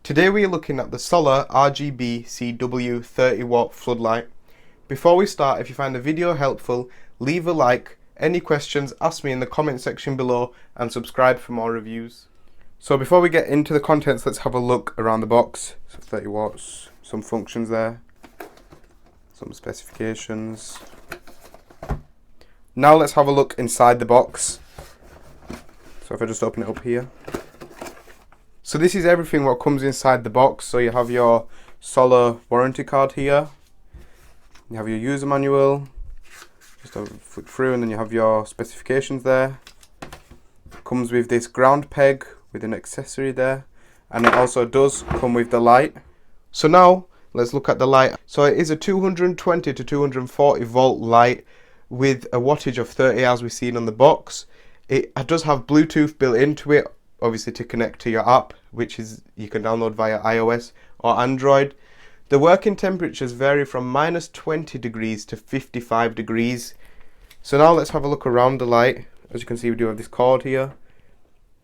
Today we are looking at the SOLLA RGB CW 30W floodlight. Before we start, if you find the video helpful, leave a like, any questions ask me in the comment section below, and subscribe for more reviews. So before we get into the contents, let's have a look around the box. So 30 watts, some functions there, some specifications. Now let's have a look inside the box. So if I just open it up here. So this is everything what comes inside the box. So you have your SOLLA warranty card here. You have your user manual. Just have a flick through, and then you have your specifications there. It comes with this ground peg with an accessory there, and it also does come with the light. So now let's look at the light. So it is a 220 to 240 volt light with a wattage of 30 as we've seen on the box. It does have Bluetooth built into it, obviously to connect to your app, which is you can download via iOS or Android. The working temperatures vary from -20 degrees to 55 degrees. So now let's have a look around the light. As you can see, we do have this cord here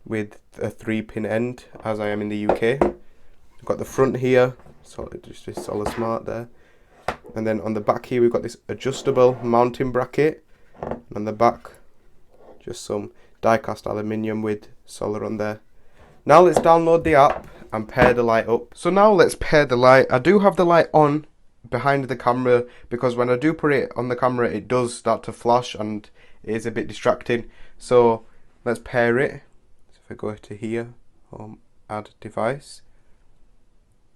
with a 3-pin end, as I am in the UK. We've got the front here, so just this SOLLA Smart there. And then on the back here, we've got this adjustable mounting bracket. And on the back, just some die-cast aluminium with SOLLA on there. Now let's download the app and pair the light up. So now let's pair the light. I do have the light on behind the camera because when I do put it on the camera it does start to flash and it is a bit distracting. So let's pair it. So if I go to here, add device.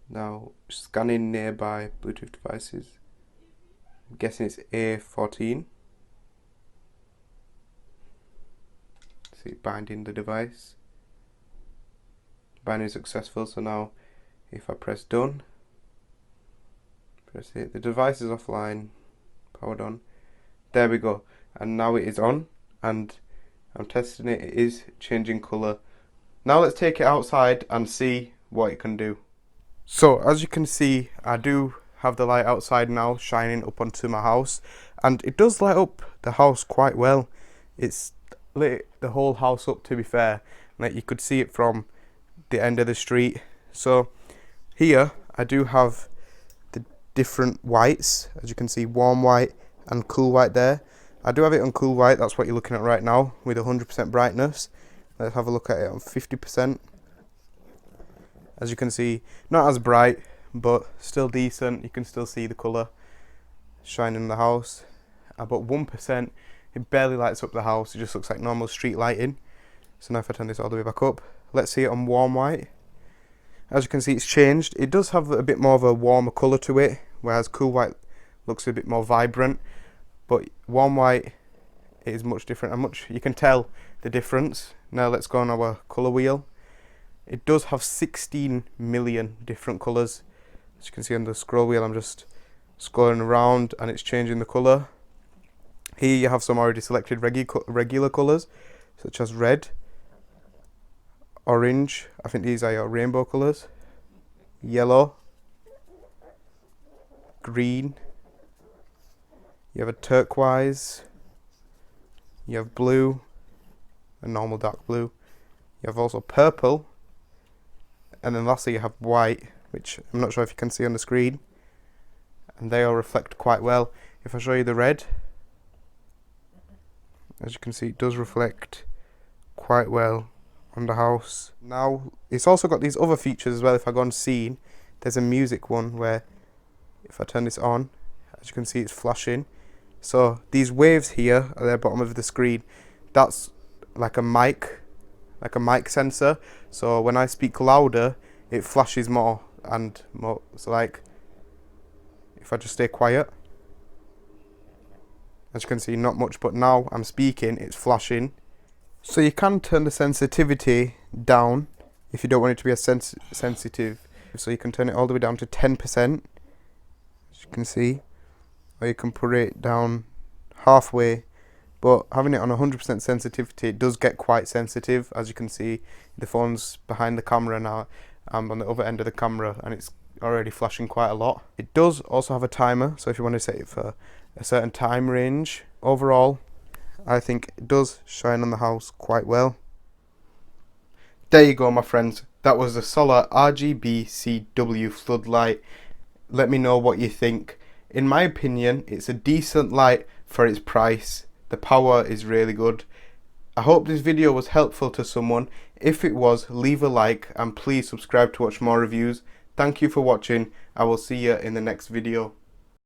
Now scanning nearby Bluetooth devices. I'm guessing it's A14. See, binding the device. Binding successful. So now if I press done, press it, the device is offline, powered on. There we go, and now it is on, and I'm testing it. It is changing colour. Now let's take it outside and see what it can do. So as you can see, I do have the light outside now shining up onto my house, and it does light up the house quite well. It's lit the whole house up, to be fair. Like, you could see it from the end of the street. So here I do have the different whites, as you can see, warm white and cool white there. I do have it on cool white, that's what you're looking at right now, with 100% brightness. Let's have a look at it on 50%. As you can see, not as bright, but still decent. You can still see the colour shining in the house. But 1%, it barely lights up the house. It just looks like normal street lighting. So now if I turn this all the way back up, let's see it on warm white. As you can see, it's changed. It does have a bit more of a warmer colour to it, whereas cool white looks a bit more vibrant. But warm white is much different, and you can tell the difference. Now let's go on our colour wheel. It does have 16 million different colours. As you can see on the scroll wheel, I'm just scrolling around and it's changing the colour. Here you have some already selected regular colours, such as red, orange, I think these are your rainbow colours, yellow, green, you have a turquoise, you have blue, a normal dark blue, you have also purple, and then lastly you have white, which I'm not sure if you can see on the screen, and they all reflect quite well. If I show you the red, as you can see, it does reflect quite well on the house. Now it's also got these other features as well. If I go on scene, there's a music one where if I turn this on, as you can see, it's flashing. So these waves here at the bottom of the screen, that's like a mic sensor. So when I speak louder, it flashes more and more. So like if I just stay quiet, as you can see, not much, but now I'm speaking, it's flashing. So you can turn the sensitivity down if you don't want it to be as sensitive. So you can turn it all the way down to 10%, as you can see, or you can put it down halfway. But having it on 100% sensitivity, it does get quite sensitive. As you can see, the phone's behind the camera now. I'm on the other end of the camera, and it's already flashing quite a lot. It does also have a timer, so if you want to set it for a certain time range. Overall, I think it does shine on the house quite well. There you go, my friends. That was the SOLLA RGBCW Flood Light. Let me know what you think. In my opinion, it's a decent light for its price. The power is really good. I hope this video was helpful to someone. If it was, leave a like and please subscribe to watch more reviews. Thank you for watching. I will see you in the next video.